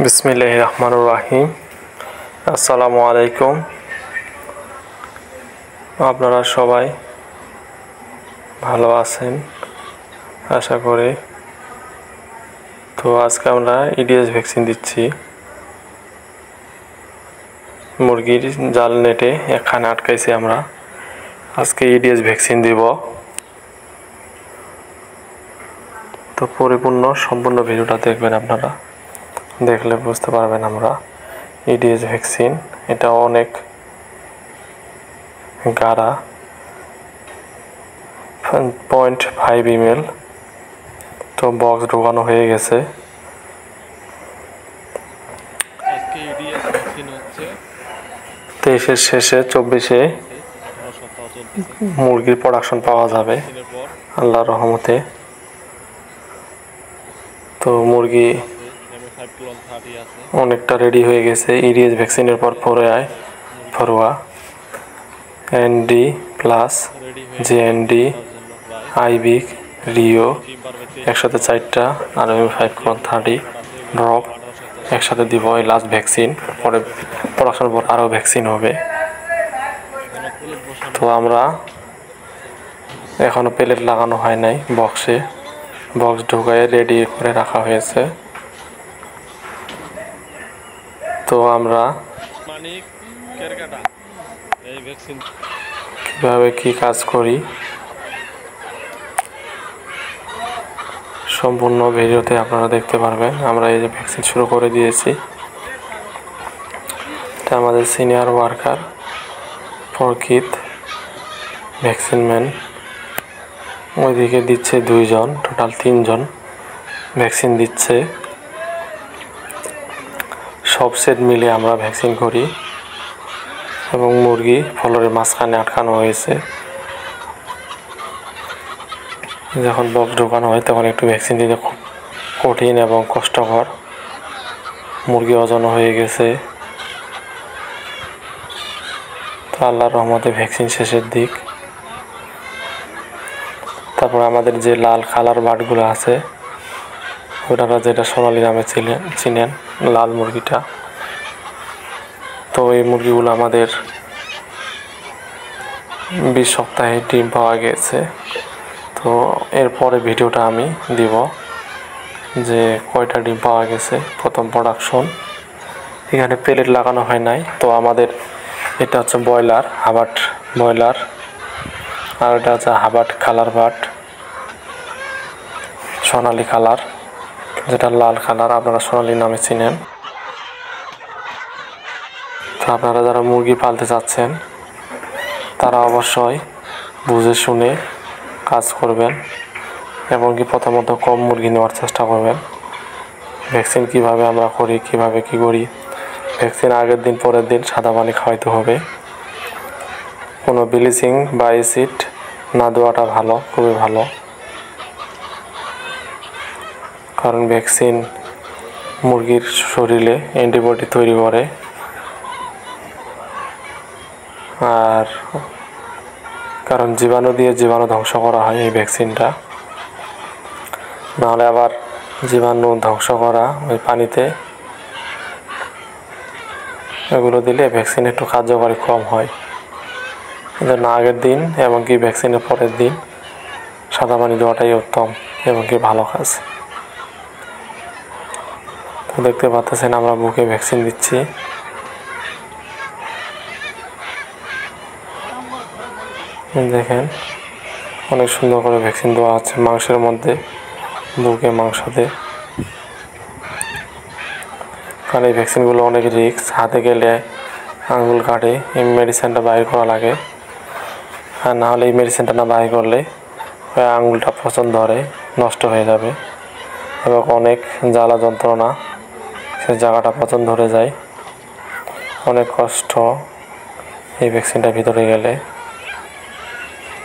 বিসমিল্লাহির রহমানির রহিম। আসসালামু আলাইকুম। আপনারা সবাই ভালো আছেন আশা করি। তো আজকে আমরা ইডিএস ভ্যাকসিন দিচ্ছি। মুরগির জাল নেটে এখানে আটকাইছি আমরা। আজকে ইডিএস ভ্যাকসিন দিব। তো সম্পূর্ণ ভিডিওটা দেখবেন আপনারা, দেখলে বুঝতে পারবেন আমরা ইডিএস ভ্যাকসিন এটা অনেক গাঢ়া 0.5 ml। তো বক্স ঢোকানো হয়ে গেছে। আজকে ইডিএস ভ্যাকসিন হচ্ছে 23-এর শেষে 24-এ মুরগির প্রোডাকশন পাওয়া যাবে আল্লাহর রহমতে। তো মুরগি অনেকটা রেডি হয়ে গেছে। ইডিএস ভ্যাকসিনের পর ফরোয়া এনডি প্লাস জেএনডি আইবিক রিও একসাথে 4টা আর 5+30 ড্রপ একসাথে দিব। এই লাস্ট ভ্যাকসিন, পরে প্রোডাকশনের পর আরও ভ্যাকসিন হবে। তো আমরা এখনো প্লেট লাগানো হয় নাই, বক্স ঢুকায় রেডি করে রাখা হয়েছে। তো আমরা কিভাবে কি কাজ করি সম্পূর্ণ ভিডিওতে আপনারা দেখতে পারবেন। আমরা এই যে ভ্যাকসিন শুরু করে দিয়েছি। এটা আমাদের সিনিয়র ওয়ার্কার ফরকিত ভ্যাকসিন ম্যান, ওইদিকে দিচ্ছে 2 জন, টোটাল 3 জন ভ্যাকসিন দিচ্ছে। সব সেট মিলে আমরা ভ্যাকসিন করি এবং মুরগি ফ্লোরের মাঝখানে আটকানো হয়েছে। যখন বক্স ঢোকানো হয় তখন একটু ভ্যাকসিন দিতে খুব কঠিন এবং কষ্টকর। মুরগি ওজন হয়ে গেছে। তো আল্লাহর রহমতে ভ্যাকসিন শেষের দিক। তারপর আমাদের যে লাল কালার বাটগুলো আছে, ওনারা যেটা সোনালি নামে চিনেন, লাল মুরগিটা। তো এই মুরগিগুলো আমাদের 20 সপ্তাহে ডিম পাওয়া গেছে। তো এরপরে ভিডিওটা আমি দিব যে কয়টা ডিম পাওয়া গেছে, প্রথম প্রোডাকশন। এখানে প্লেট লাগানো হয় নাই। তো আমাদের এটা হচ্ছে হাবাট ব্রয়লার, আর এটা হচ্ছে হাবাট কালার বাট, সোনালি কালার, যেটা লাল কালার আপনারা সোনালি নামে চিনেন। তো আপনারা যারা মুরগি পালতে চাচ্ছেন তারা অবশ্যই বুঝে শুনে কাজ করবেন এবং কি প্রথমত কম মুরগি নেওয়ার চেষ্টা করবেন। ভ্যাকসিন কিভাবে আমরা করি, কিভাবে কি করি, ভ্যাকসিন আগের দিন পরের দিন সাদা পানি খাওয়াইতে হবে। কোনো ব্লিচিং বা অ্যাসিড না দেওয়াটা ভালো, খুবই ভালো। কারণ ভ্যাকসিন মুরগির শরীরে অ্যান্টিবডি তৈরি করে, আর কারণ জীবাণু দিয়ে জীবাণু ধ্বংস করা হয় এই ভ্যাকসিনটা। নাহলে আবার জীবাণু ধ্বংস করা ওই পানিতে, এগুলো দিলে ভ্যাকসিন একটু কার্যকরী কম হয়। এজন্য আগের দিন এবং কি ভ্যাকসিনের পরের দিন সাদা পানি দেওয়াটাই উত্তম এবং কি ভালো কাজ। তো দেখতে পাচ্ছেন আমরা বুকে ভ্যাকসিন দিচ্ছি। দেখেন অনেক সুন্দর করে ভ্যাকসিন দেওয়া হচ্ছে মাংসের মধ্যে, বুকে মাংসতে। কারণ এই ভ্যাকসিনগুলো অনেক রিস্ক, হাতে গেলে আঙুল কাটে, এই মেডিসিনটা বাইর করা লাগে। আর না হলে এই মেডিসিনটা না বাইর করলে ওই আঙুলটা পচন ধরে, নষ্ট হয়ে যাবে এবং অনেক জ্বালা যন্ত্রণা, সে জায়গাটা পচন ধরে যায়, অনেক কষ্ট এই ভ্যাকসিনটা ভিতরে গেলে।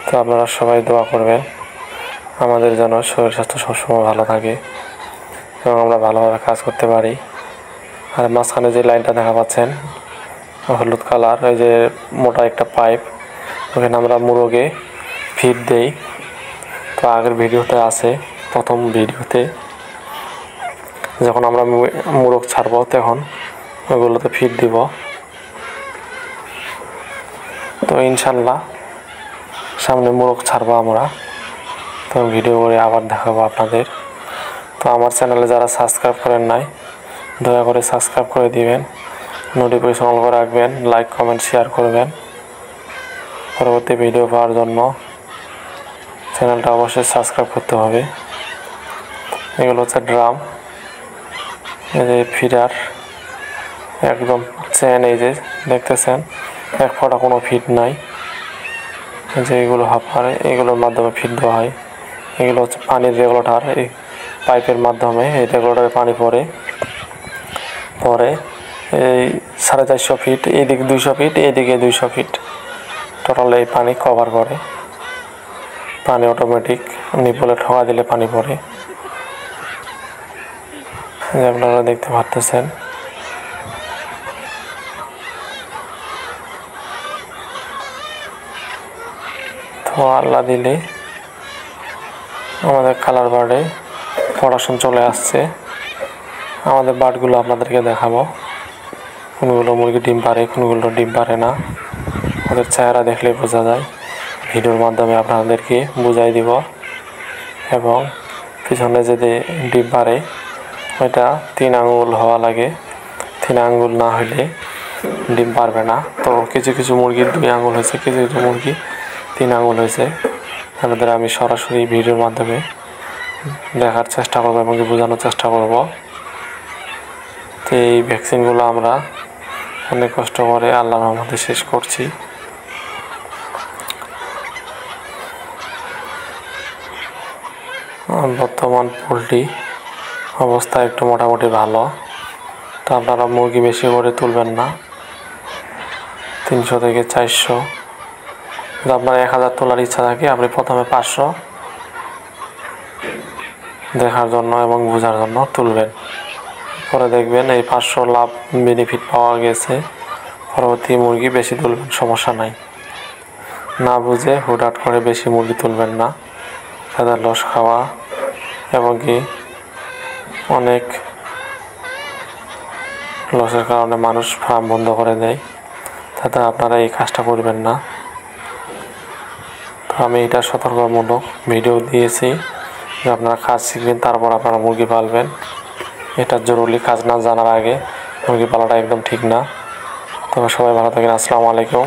তো আপনারা সবাই দোয়া করবেন আমাদের যেন শরীর স্বাস্থ্য সবসময় ভালো থাকে এবং আমরা ভালোভাবে কাজ করতে পারি। আর মাঝখানে যে লাইনটা দেখা পাচ্ছেন হলুদ কালার, ওই যে মোটা একটা পাইপ, ওখানে আমরা মুরগে ফিড দেই। তো আগের ভিডিওতে আছে, প্রথম ভিডিওতে যখন আমরা মোরগ ছাড়বো তখন ওইগুলোতে ফিড দিব। তো ইনশাল্লাহ সামনে মোরগ ছাড়বো আমরা, তো ভিডিও করে আবার দেখাবো আপনাদের। তো আমার চ্যানেলে যারা সাবস্ক্রাইব করেন নাই দয়া করে সাবস্ক্রাইব করে দিবেন, নোটিফিকেশন অন করে রাখবেন, লাইক কমেন্ট শেয়ার করবেন। পরবর্তী ভিডিও পাওয়ার জন্য চ্যানেলটা অবশ্যই সাবস্ক্রাইব করতে হবে। এগুলো হচ্ছে ড্রাম, এই যে ফিডার একদম চেন, এই যে দেখতেছেন এক ফোঁটা কোনো ফিড নাই। যে এগুলো হাফার, এগুলোর মাধ্যমে ফিড দেওয়া হয়। এগুলো হচ্ছে পানির রেগুলেটর, এই পাইপের মাধ্যমে এই রেগুলেটরে পানি পরে এই 450 ফিট, এইদিকে 200 ফিট, এইদিকে 200 ফিট টোটাল এই পানি কভার করে। পানি অটোমেটিক নিপলে ঠকা দিলে পানি পড়ে, যে আপনারা দেখতে পাচ্ছেন। তো আল্লাহ দিলে আমাদের কালার বার্ডে প্রোডাকশন চলে আসছে। আমাদের বার্ডগুলো আপনাদেরকে দেখাবো, কোনগুলো মুরগি ডিম পারে, কোনগুলো ডিম পারে না। ওদের চেহারা দেখলেই বোঝা যায়, ভিডিওর মাধ্যমে আপনাদেরকে বুঝাই দিব। এবং পিছনে যদি ডিম পারে ওইটা 3 আঙ্গুল হওয়া লাগে, 3 আঙ্গুল না হলে ডিম পারবে না। তো কিছু কিছু মুরগির 2 আঙ্গুল হয়েছে, কিছু কিছু মুরগি 3 আঙ্গুল হয়েছে। আপনাদের আমি সরাসরি ভিডিওর মাধ্যমে দেখার চেষ্টা করবো এবং বোঝানোর চেষ্টা করব। তো এই ভ্যাকসিনগুলো আমরা অনেক কষ্ট করে আল্লাহর রহমতে শেষ করছি। বর্তমান পোলট্রি অবস্থা একটু মোটামুটি ভালো। তো আপনারা মুরগি বেশি করে তুলবেন না, 300 থেকে 400। যদি আপনার 1000 তোলার ইচ্ছা থাকে আপনি প্রথমে 500 দেখার জন্য এবং বোঝার জন্য তুলবেন। পরে দেখবেন এই 500 লাভ বেনিফিট পাওয়া গেছে, পরবর্তী মুরগি বেশি তুলবেন, সমস্যা নাই। না বুঝে হুটহাট করে বেশি মুরগি তুলবেন না, তাদের লস খাওয়া এবং কি অনেক লসের কারণে মানুষ ফার্ম বন্ধ করে দেয়। তাতে আপনারা এই কাজটা করবেন না। তো আমি এটা সতর্কমূলক ভিডিও দিয়েছি যে আপনারা কাজ শিখবেন, তারপর আপনারা মুরগি পালবেন। এটা জরুরি, কাজ না জানার আগে মুরগি পালাটা একদম ঠিক না। তবে সবাই ভালো থাকেন। আসসালামু আলাইকুম।